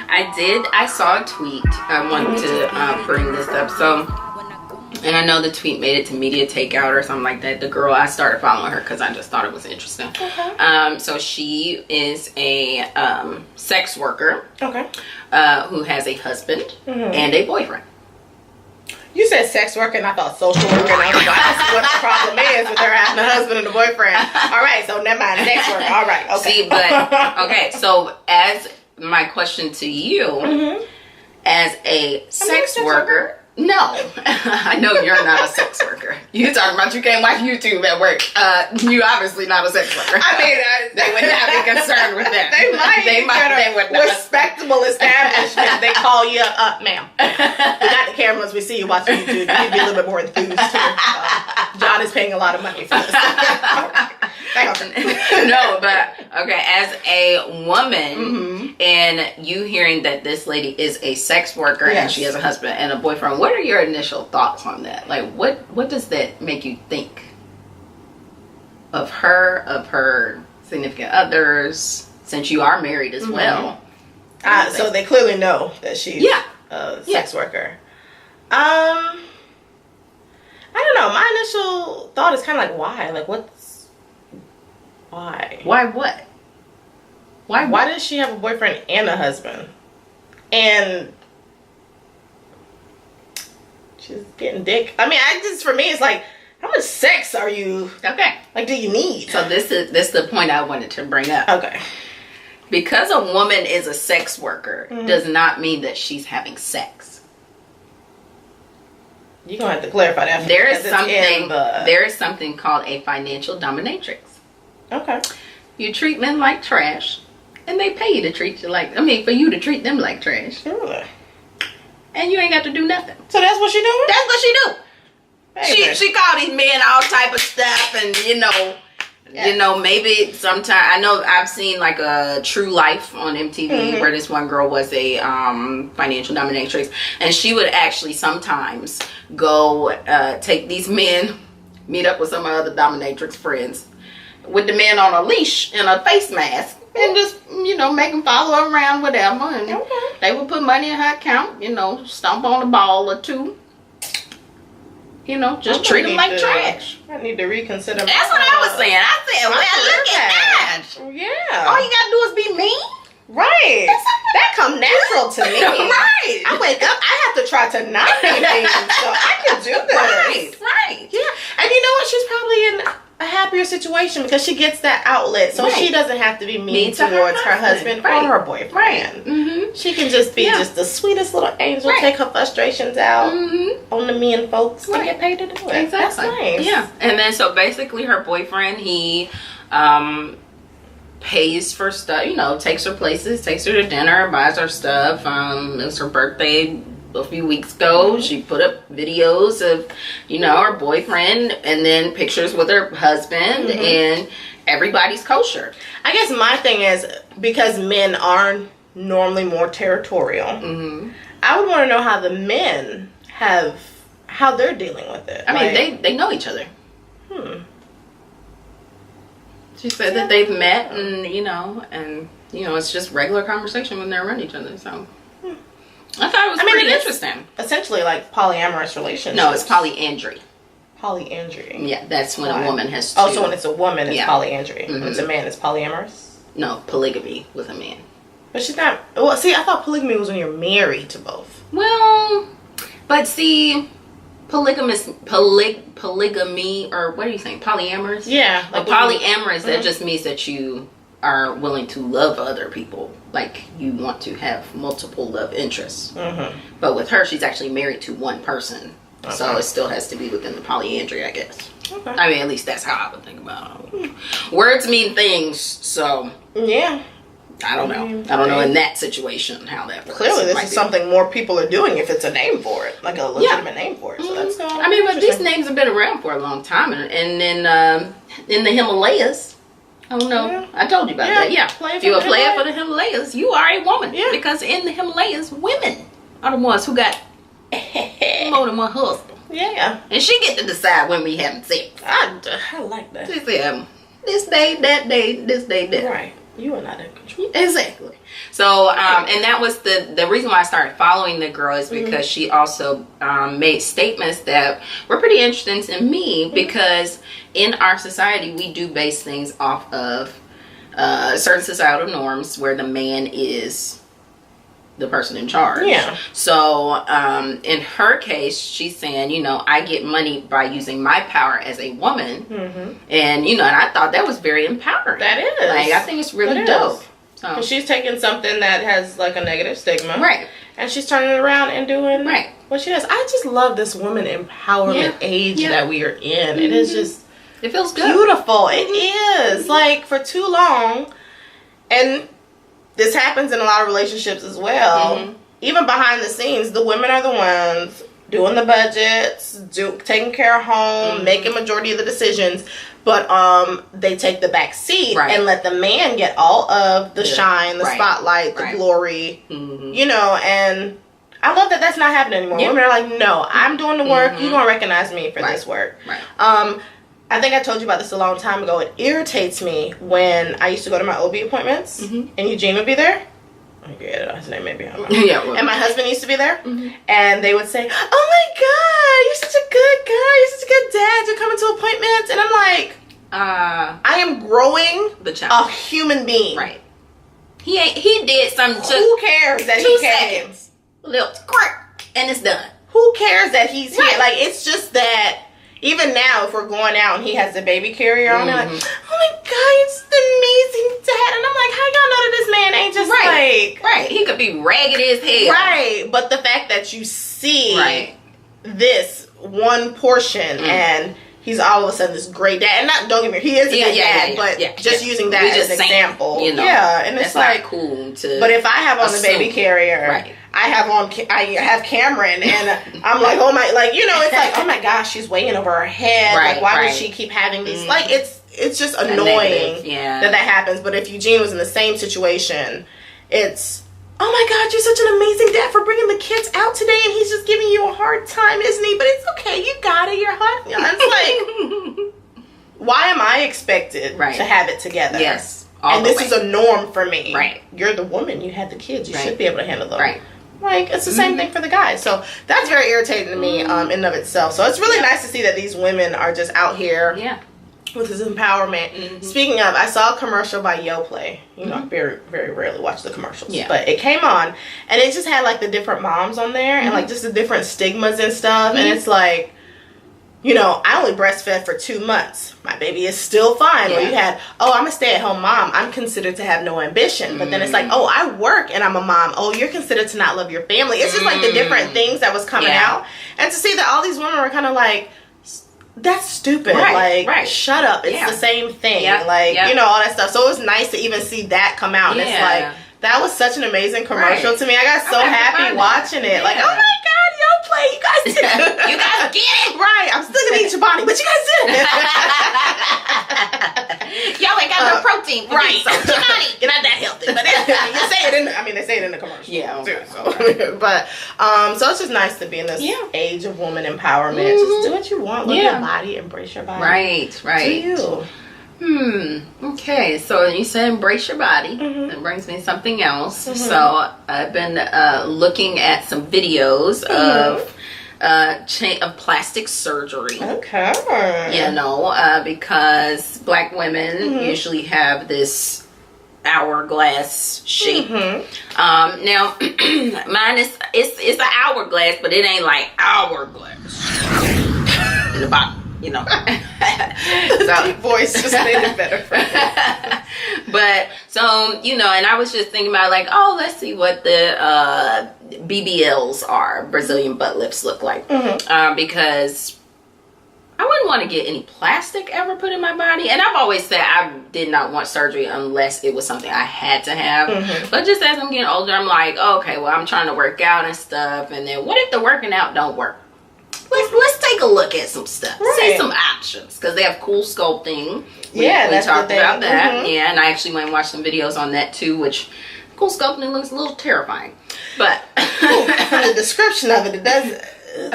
I did. I saw a tweet. I wanted to bring this up. So, and I know the tweet made it to media takeout or something like that. The girl, I started following her because I just thought it was interesting. Okay. So she is a sex worker. Okay. Who has a husband and a boyfriend. You said sex worker and I thought social worker, and I was like, that's what the problem is with her having a husband and a boyfriend. All right, so never mind, sex worker. All right, okay. See, but, okay, so as my question to you, as a sex worker, no, I know you're not a sex worker. You talking about you can't watch YouTube at work. You obviously not a sex worker. I mean, they would not be concerned with that. They might. They would not. Respectable establishment. They call you up, ma'am. We got the cameras. We see you watching YouTube. You need to be a little bit more enthused here. John is paying a lot of money for this. No, but okay, as a woman, and you hearing that this lady is a sex worker and she has a husband and a boyfriend, what are your initial thoughts on that? Like, what does that make you think of her significant others, since you are married as well? So they clearly know that she's a sex worker. I don't know. My initial thought is kind of like, why? Like, why? Why what? Why does she have a boyfriend and a husband? And she's getting dick. I mean, for me, it's like, how much sex are you? Okay. Like, do you need? So this is the point I wanted to bring up. Okay. Because a woman is a sex worker does not mean that she's having sex. You're gonna have to clarify that. There is something called a financial dominatrix. Okay. You treat men like trash, and they pay you to treat you like. For you to treat them like trash. Really? And you ain't got to do nothing. So that's what she doing? That's what she do. She call these men all type of stuff, and maybe sometime, I know I've seen like a True Life on MTV where this one girl was a financial dominatrix, and she would actually sometimes go take these men, meet up with some of the other dominatrix friends, with the men on a leash and a face mask, and just make them follow her around, whatever, and they would put money in her account, stomp on a ball or two. Just treat them like trash. I need to reconsider. That's what I was saying. I said, well, look at that. Yeah. All you gotta do is be mean. Right. That come natural to me. Right. I wake up, I have to try to not be mean, so I can do this. Right. Yeah. And you know what? She's probably in a happier situation because she gets that outlet, so she doesn't have to be mean towards her husband or her boyfriend. Right. She can just be just the sweetest little angel, take her frustrations out on the men folks and get paid to do it. Exactly. That's nice. Yeah. And then so basically her boyfriend, he pays for stuff, takes her places, takes her to dinner, buys her stuff. It was her birthday a few weeks ago. She put up videos of her boyfriend and then pictures with her husband, and everybody's kosher. I guess my thing is, because men are normally more territorial, I would want to know how the men how they're dealing with it. I mean, they know each other. She said that they've met, and it's just regular conversation when they're around each other. So I thought it was pretty interesting. Essentially, like polyamorous relationships. No, it's polyandry. Polyandry. Yeah, that's when a woman has two. Oh, so when it's a woman, it's polyandry. When it's a man, it's polyamorous? No, polygamy with a man. But she's not... Well, see, I thought polygamy was when you're married to both. Well, but see, polygamy, or what are you saying? Polyamorous? Yeah. Like polyamorous, that just means that you are willing to love other people. Like, you want to have multiple love interests. But with her, she's actually married to one person. So it still has to be within the polyandry, I guess. Okay. I mean, at least that's how I would think about it. Words mean things, so... Yeah. I don't know. I don't know in that situation how that works. Clearly, this is something more people are doing if it's a name for it. Like a legitimate name for it. So that's I mean, but these names have been around for a long time. And in the Himalayas... I don't know. Yeah. I told you about that. Yeah. If you're a player for the Himalayas, you are a woman. Yeah. Because in the Himalayas, women are the ones who got more than one husband. Yeah. And she get to decide when we having sex. I like that. She said, this day, that day, this day, that. Right. You are not in control. Exactly. So, and that was the reason why I started following the girl is because she also made statements that were pretty interesting to me because in our society, we do base things off of certain societal norms where the man is the person in charge. Yeah. So, in her case, she's saying, you know, I get money by using my power as a woman. And, you know, and I thought that was very empowering. That is. Like, I think it's really dope. So. She's taking something that has, like, a negative stigma. Right. And she's turning it around and doing what she does. I just love this woman empowerment age that we are in. It is just... It feels good. Beautiful. It is. Like, for too long, and this happens in a lot of relationships as well, even behind the scenes, the women are the ones doing the budgets, taking care of home, making majority of the decisions, but they take the back seat and let the man get all of the shine, the spotlight, the glory, you know, and I love that that's not happening anymore. Women are like, no, I'm doing the work, you're going to recognize me for this work. I think I told you about this a long time ago. It irritates me when I used to go to my OB appointments and Eugene would be there. Yeah, his name maybe. And my husband used to be there, and they would say, "Oh my God, you're such a good guy. You're such a good dad. You're coming to appointments." And I'm like, I am growing a human being. Right. He did something. Who cares that he came? Seconds. Little crack, and it's done. Who cares that he's here? Like, it's just that. Even now, if we're going out and he has the baby carrier on, they're like, "Oh my God, it's the amazing dad." And I'm like, how y'all know that this man ain't just like... He could be ragged as hell. Right. But the fact that you see this one portion and he's all of a sudden this great dad. And not, don't get me wrong, he is a good dad, but just using that as an example. You know, and it's like... cool to... But if I have on the baby carrier... I have Cameron, and I'm like, oh my, like, you know, it's like, oh my gosh, she's weighing over her head. Like, why would she keep having these? Like, it's just annoying that happens. But if Eugene was in the same situation, it's, oh my God, you're such an amazing dad for bringing the kids out today, and he's just giving you a hard time, isn't he? But it's okay, you got it, you're hot. It's like, why am I expected to have it together? Yes. And this is a norm for me. Right. You're the woman, you had the kids, you should be able to handle them. Right. Like, it's the same thing for the guys. So that's very irritating to me in and of itself. So it's really nice to see that these women are just out here with this empowerment. Speaking of, I saw a commercial by YoPlay. You know, I very, very rarely watch the commercials. But it came on, and it just had, like, the different moms on there and, like, just the different stigmas and stuff. And it's like, you know, I only breastfed for 2 months. My baby is still fine. Or you had, oh, I'm a stay-at-home mom. I'm considered to have no ambition. But then it's like, oh, I work and I'm a mom. Oh, you're considered to not love your family. It's just like the different things that was coming out. And to see that all these women were kind of like, that's stupid. Like, shut up. It's the same thing. Like, you know, all that stuff. So it was nice to even see that come out. And it's like, that was such an amazing commercial to me. I got so happy watching it. Like, oh my God, YoPlay, you guys did it. You guys get it. Right. I'm still going to eat your body, but you guys did it. Y'all ain't got no protein. Right. So, you're not that healthy. But you say it in the, I mean, they say it in the commercial. Yeah. Too, so. But, so it's just nice to be in this age of woman empowerment. Just do what you want. Love your body. Embrace your body. Right. Right. Do you. Okay, so you said embrace your body. That brings me something else. So I've been looking at some videos of plastic surgery. Okay. You know, because black women usually have this hourglass shape. Now mine is it's an hourglass, but it ain't like hourglass in the bottom. You know, so deep voice just made it better for me. But so, you know, and I was just thinking about like, oh, let's see what the BBLs are, Brazilian butt lifts, look like, because I wouldn't want to get any plastic ever put in my body. And I've always said I did not want surgery unless it was something I had to have. But just as I'm getting older, I'm like, okay, well, I'm trying to work out and stuff, and then what if the working out don't work? Let's take a look at some stuff. See some options, because they have cool sculpting. We talked about that. Yeah, and I actually went and watched some videos on that too, which cool sculpting looks a little terrifying. But from the description of it, it does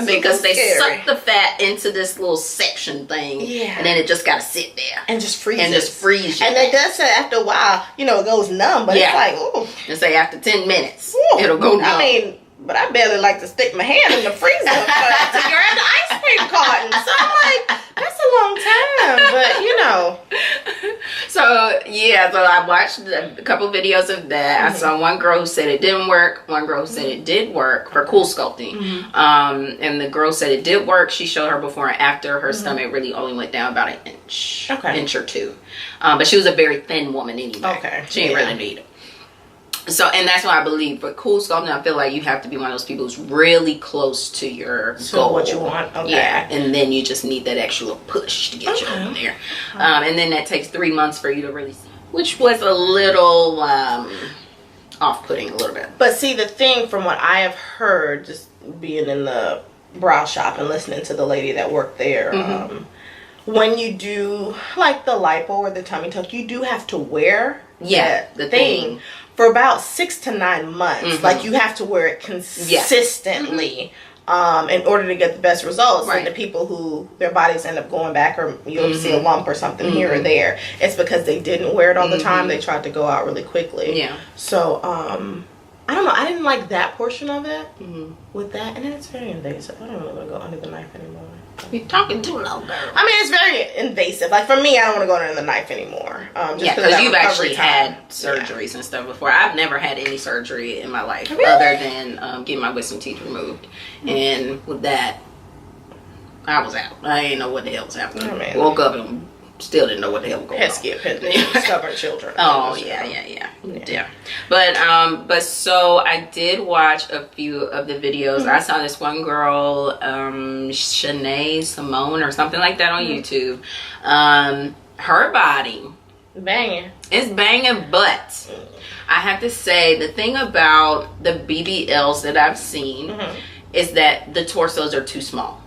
because they suck the fat into this little section thing, and then it just gotta sit there and just freeze you. And they does say after a while, it goes numb, but it's like, ooh. And say after 10 minutes, it'll go numb. I mean, but I barely like to stick my hand in the freezer to grab the ice cream carton. So I'm like, that's a long time, but So I watched a couple videos of that. I saw one girl who said it didn't work. One girl who said it did work for cool sculpting. And the girl said it did work. She showed her before and after. Her stomach really only went down about an inch, inch or two. But she was a very thin woman anyway. Okay, she didn't really need it. So, and that's why I believe for cool sculpting, I feel like you have to be one of those people who's really close to your goal. What you want. Okay. Yeah, and then you just need that extra little push to get you over there. And then that takes 3 months for you to really see, which was a little off-putting a little bit. But see, the thing from what I have heard, just being in the brow shop and listening to the lady that worked there, when you do like the lipo or the tummy tuck, you do have to wear the thing for about 6 to 9 months. Like you have to wear it consistently in order to get the best results. And the people who their bodies end up going back, or you'll see a lump or something here or there, it's because they didn't wear it all the time. They tried to go out really quickly. So I don't know, I didn't like that portion of it with that, and then it's very invasive. I don't really want to go under the knife anymore. You're talking too low, girl. I mean, it's very invasive. Like for me, I don't want to go under the knife anymore. Because you've actually had surgeries and stuff before. I've never had any surgery in my life other than getting my wisdom teeth removed. And with that, I was out. I didn't know what the hell was happening. Woke up and still didn't know what the hell was going on. Pesky appendix, stubborn children. Oh yeah. But so I did watch a few of the videos. I saw this one girl, Shanae Simone or something like that on YouTube. Her body banging. It's banging, but I have to say the thing about the BBLs that I've seen is that the torsos are too small.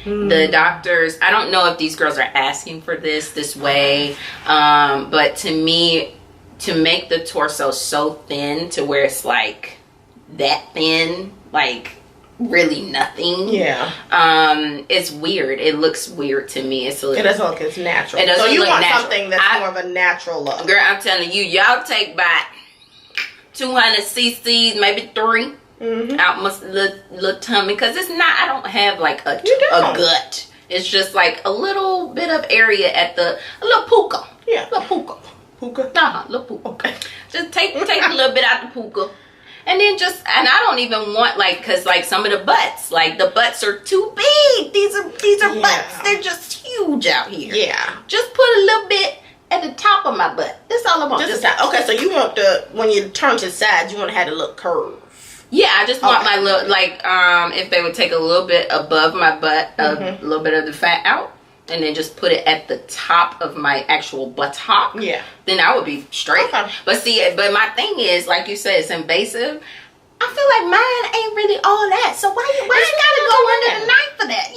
The doctors, I don't know if these girls are asking for this way, but to me, to make the torso so thin to where it's like that thin, like really nothing, it's weird. It looks weird to me. It doesn't look as natural. So you want something that's more of a natural look. Girl, I'm telling you, y'all take about 200 cc's, maybe 3 out my little tummy, because it's not, I don't have like a gut. It's just like a little bit of area at a little puka. Yeah, little puka. Little puka. Okay. Just take a little bit out the puka, and then and I don't even want because some of the butts, the butts are too big. These are butts. They're just huge out here. Yeah. Just put a little bit at the top of my butt. That's all I want. Okay, so you want when you turn to the sides, you want to have a little curve. Yeah, I just want my little, if they would take a little bit above my butt, a little bit of the fat out, and then just put it at the top of my actual buttock. Yeah. Then I would be straight. Okay. But my thing is, like you said, it's invasive. I feel like mine ain't really all that. So why you gotta go under the knife for that?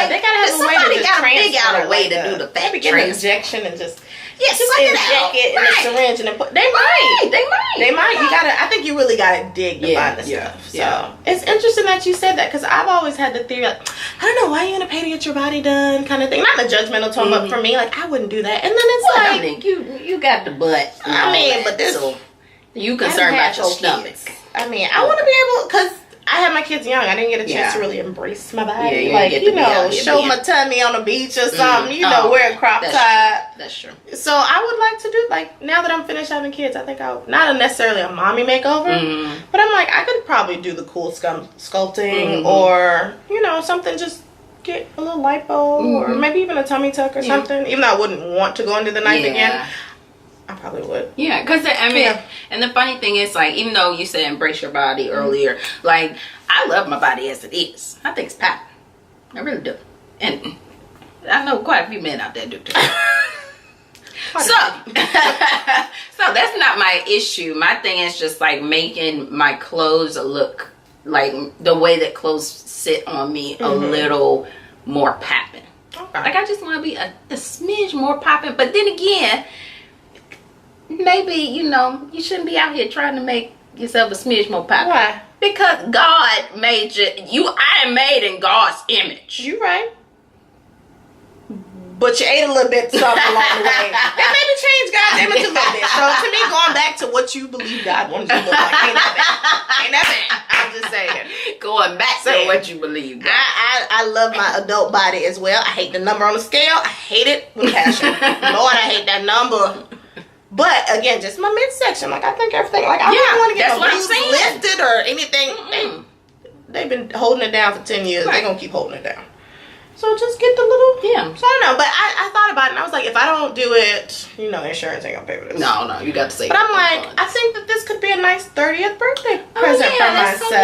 They gotta have a way to just figure out a way to do the fat get an injection and just inject it in a syringe and then put. They might. You gotta. I think you really gotta dig to find the stuff. So it's interesting that you said that, because I've always had the theory, I don't know, why you gonna pay to get your body done, kind of thing. Not the judgmental tone, but for me, I wouldn't do that. And then it's you got the butt. But this. So you concerned about your stomach. I want to be able, because I had my kids young. I didn't get a chance to really embrace my body. Show my tummy on the beach or something. Wear a crop top. That's true. So I would like to do, now that I'm finished having kids, I think not necessarily a mommy makeover, but I'm I could probably do the cool sculpting or, something, just get a little lipo or maybe even a tummy tuck or something. Even though I wouldn't want to go under the knife again. I probably would. Yeah, because and the funny thing is, even though you said embrace your body earlier, I love my body as it is. I think it's popping. I really do. And I know quite a few men out there do too. So that's not my issue. My thing is just making my clothes look the way that clothes sit on me a little more popping. Okay. I just want to be a smidge more popping. But then again, maybe, you shouldn't be out here trying to make yourself a smidge more popping. Why? Because God made you. I am made in God's image. You right. But you ate a little bit something along the way. That maybe changed God's image a little bit. So to me, going back to what you believe God wanted you to look like ain't that bad. Ain't that bad. I'm just saying. Going back to what you believe. I love my adult body as well. I hate the number on the scale. I hate it with passion. Lord, I hate that number. But again, just my midsection. Like I think everything. Like I don't want to get my boobs lifted or anything. They've been holding it down for 10 years. They're gonna keep holding it down. So just get the little, So I don't know, but I thought about it and I was like, if I don't do it, insurance ain't gonna pay for this. No, you got to save. But I'm like, I think that this could be a nice 30th birthday present for myself. So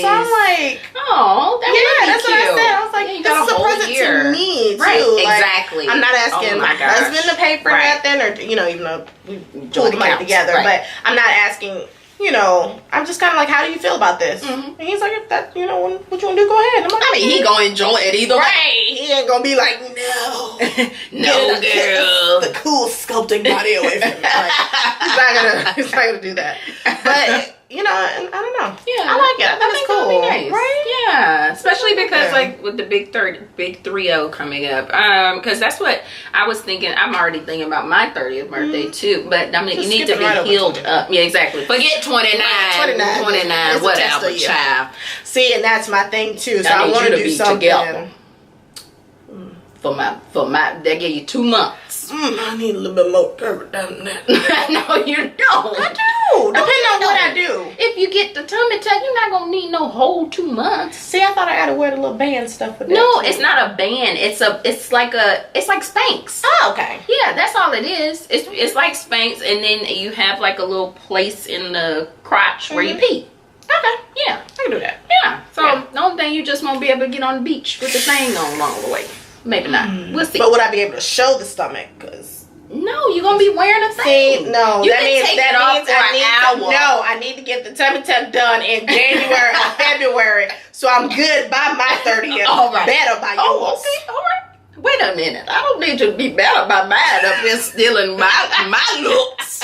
I'm like, that's cute. What I said. I was like, this is a present to me too. Right, like, exactly. I'm not asking my husband to pay for nothing, or even though we pull the money together, but I'm not asking. I'm just kind of like, how do you feel about this? And he's like, if that, what you want to do, go ahead. I'm like, he gonna enjoy it either way. He ain't gonna be like, no, no, girl, the cool sculpting body away from me. Like, he's not gonna do that. But and I don't know. Yeah, I like it. I think it's cool. Be nice. Right? Yeah, especially because like with the big 3-0 coming up, because that's what I was thinking. I'm already thinking about my 30th birthday too. But Dominic, you need to be healed up. Yeah, exactly. Forget 29, whatever, child. See, and that's my thing too. So I want to do something together. For my, they give you 2 months. I need a little bit more cover than that. No, you don't. I do. Depending on what I do. If you get the tummy tuck, you're not gonna need no whole 2 months. See, I thought I had to wear the little band stuff with that. No, it's not a band. It's like Spanx. Oh, okay. Yeah, that's all it is. It's like Spanx, and then you have like a little place in the crotch where you pee. Okay. Yeah, I can do that. Yeah. So the only thing, you just won't be able to get on the beach with the thing on all the way. Maybe not. We'll see. But would I be able to show the stomach? Because no, you're gonna be wearing a thing. No, you can take that off for an hour. I need to get the tummy tuck done in January or February, so I'm good by my 30th. All right. Better by yours. Oh, okay. All right. Wait a minute. I don't need you to be better by mine up here stealing my looks.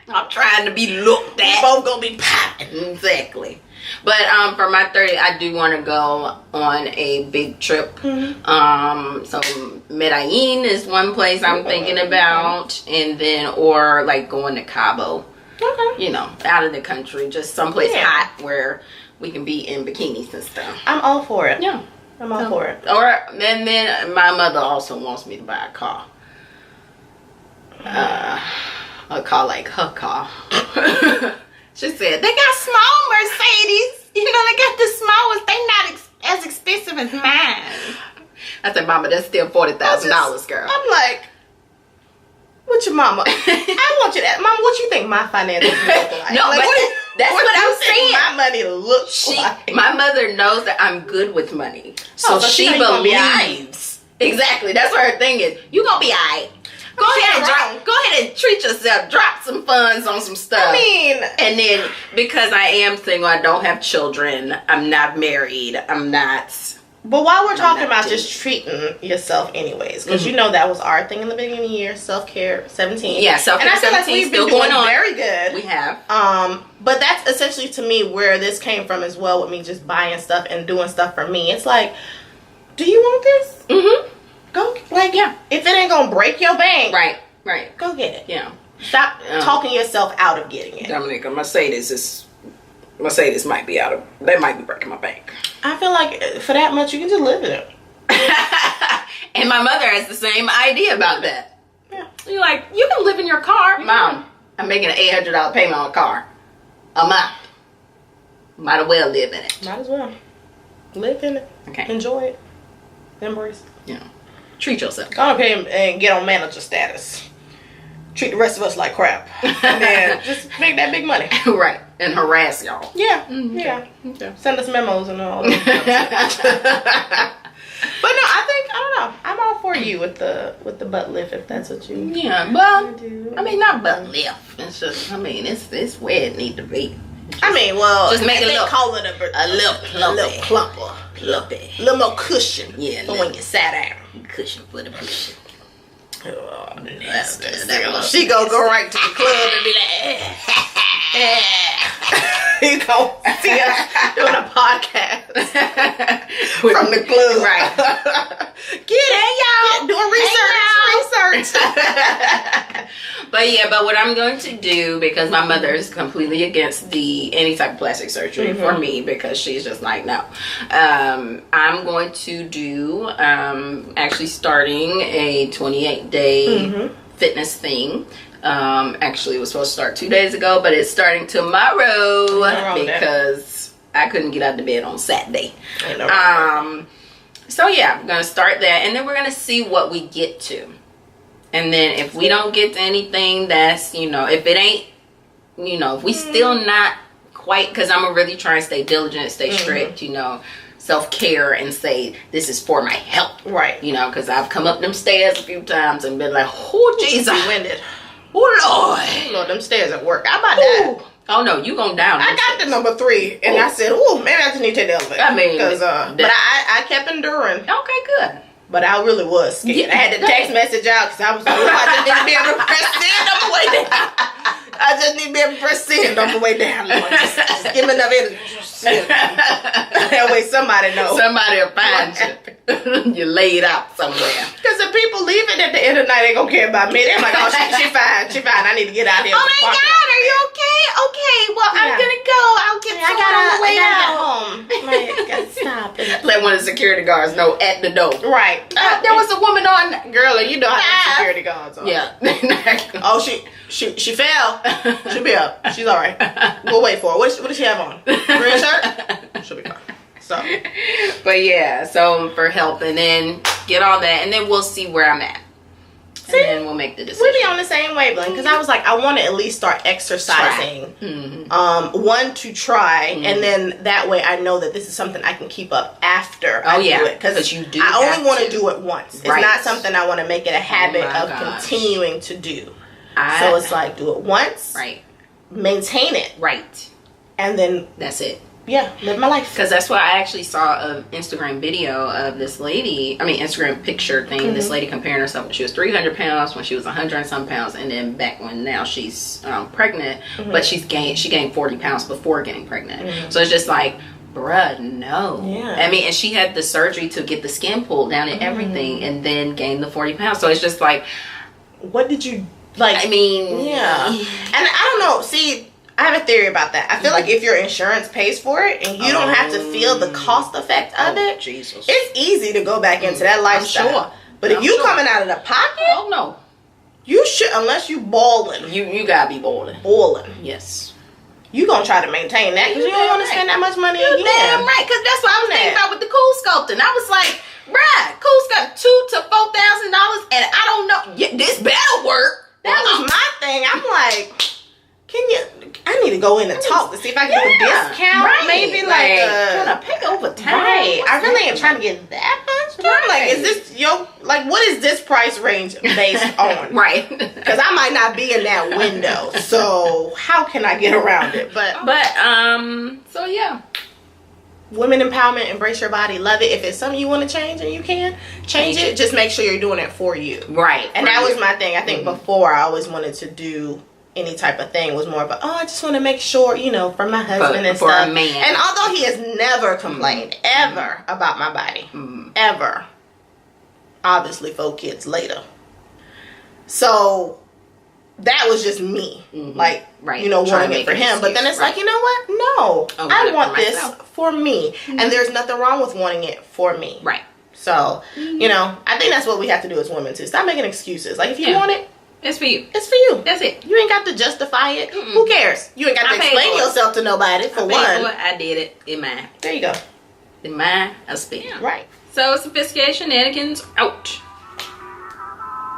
I'm trying to be looked at. We both gonna be popping. Exactly. But for my 30th, I do want to go on a big trip. So Medellin is one place I'm thinking about, and then or like going to Cabo. Okay. Out of the country, just someplace hot where we can be in bikinis and stuff. I'm all for it. Yeah, I'm all for it. Or and then my mother also wants me to buy a car. A car like her car. She said, they got small Mercedes. They got the smallest. They not as expensive as mine. I said, Mama, that's still $40,000, girl. I'm like, what your mama? I want you to ask, Mama, what you think my finances look like? No, like, that's what I'm saying. My money looks like. My mother knows that I'm good with money. So she believes. Exactly. That's what her thing is. You gonna be all right. Go ahead and treat yourself. Drop some funds on some stuff. And then because I am single, I don't have children. I'm not married. I'm not. But while we're talking about just treating yourself, anyways, because that was our thing in the beginning of the year, self-care 17. Yeah, self-care 17. And I feel like we've been doing very good. We have. But that's essentially to me where this came from as well, with me just buying stuff and doing stuff for me. It's like, do you want this? Mm-hmm. Go, if it ain't gonna break your bank, right, go get it. Yeah, stop talking yourself out of getting it. Dominic, Mercedes might be they might be breaking my bank. I feel like for that much you can just live in it. And my mother has the same idea about that. Yeah, you're like, you can live in your car, Mom. I'm making an $800 payment on a car a month. Might as well live in it. Might as well live in it. Okay, enjoy it. Memories. Yeah. Treat yourself. Go pay and get on manager status. Treat the rest of us like crap. And then just make that big money. Right. And harass y'all. Yeah. Yeah. Okay. Send us memos and all that. But no, I don't know. I'm all for you with the butt lift if that's what you do. I mean, not butt lift. It's just, it's where it need to be. Just make it call it a little plumper. A little more cushion. Yeah. For when you sat down. Cushion for the cushion. Oh, nasty. She go right to the club and be like, You gonna see us doing a podcast from the club. Right. Get it, y'all. Doing research. But what I'm going to do, because my mother is completely against any type of plastic surgery for me, because she's just like, no. I'm going to do, actually starting a 28-day fitness thing. Actually, it was supposed to start 2 days ago, but it's starting tomorrow because I couldn't get out of bed on Saturday. So yeah, I'm gonna start that, and then we're gonna see what we get to, and then if we don't get to anything, that's, if it ain't, if we still not quite, because I'm gonna really try and stay diligent, stay strict, self-care, and say this is for my health, right? Because I've come up them stairs a few times and been like, oh Jesus, winded. Oh Lord, them stairs at work. How about that? Oh no, you going down. I got the number 3, and I said, "Oh, maybe I just need to take the elevator." I mean, because but I kept enduring. Okay, good. But I really was scared. Yeah, I had to text message out because I was like, I just need to be able to press send on the way down. I just need to be able to press send on the way down. Lord. Just give me enough energy. That way somebody knows. Somebody will find you. You laid out somewhere. Because the people leaving at the end of the night ain't gonna care about me. They're like, oh, she fine. She fine. I need to get out here. Oh my God, are you okay? Okay, well, I'm gonna go. I'll get some on the way out. Home. Like, gotta stop. Let one of the security guards know at the door. Right. There was a woman on. Girl, and you know how the security guards are. Yeah. Oh, she fell. She'll be up. She's all right. We'll wait for her. What does she have on? Green shirt? She'll be fine. So. But yeah, so for help, and then get all that, and then we'll see where I'm at. And then we'll make the decision. We'll be on the same wavelength, because I was like, I want to at least start exercising. One, to try, and then that way I know that this is something I can keep up after I do it. Because you do. I only want to do it once. It's not something I want to make it a habit of continuing to do. So it's like, do it once. Right. Maintain it. Right. And then that's it. Yeah, live my life. Because that's why I actually saw an Instagram video of this lady, Instagram picture thing, this lady comparing herself when she was 300 pounds, when she was 100 and some pounds, and then back when now she's pregnant, but she gained 40 pounds before getting pregnant. So it's just like, bruh, no. Yeah. And she had the surgery to get the skin pulled down and everything, and then gained the 40 pounds. So it's just like, what did you, like? Yeah. And I don't know, see, I have a theory about that. I feel like if your insurance pays for it and you don't have to feel the cost effect of it, Jesus. It's easy to go back into that lifestyle. I'm sure. But if you coming out of the pocket, oh no, you should, unless you balling. You gotta be balling. Balling. Yes. You gonna try to maintain that because you don't want to spend that much money again. Damn right, because that's what I was thinking about with the cool sculpting. I was like, bruh, cool sculpt $2,000 to $4,000, and I don't know. Yeah, this better work. That was my thing. I'm like, I need to go in and talk to see if I can get a discount. Right. Maybe trying to pick over time. Right. I really ain't trying to get that much. Right. Like, is this what is this price range based on? Right. Because I might not be in that window. So how can I get around it? But so yeah. Women empowerment, embrace your body, love it. If it's something you want to change and you can change it, just make sure you're doing it for you. Right. And that was my thing. I think before I always wanted to do any type of thing was more about, I just want to make sure, for my husband and for stuff. A man. And although he has never complained ever about my body, ever, obviously 4 kids later. So that was just me, wanting it for him. But then it's like, you know what? No, I want this for me, and there's nothing wrong with wanting it for me. Right. So I think that's what we have to do as women too. Stop making excuses. Like, if you want it, it's for you. It's for you. That's it. You ain't got to justify it. Who cares? You ain't got to explain yourself to nobody, for one. I did it in mine. There you go. In mine, I spent. Right. So, Sophisticated Shenanigans out.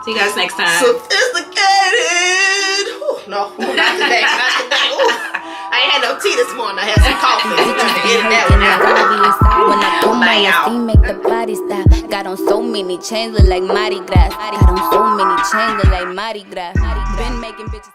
See you guys next time. Sophisticated. Ooh, no, not today. Not today. Ooh. I ain't had no tea this morning. I had some coffee. We got to get that one out. When I put my y'all. Make the body stop. Got on so many chains, look like Mardi Gras. Got on so many chains, look like Mardi Gras. Been making bitches.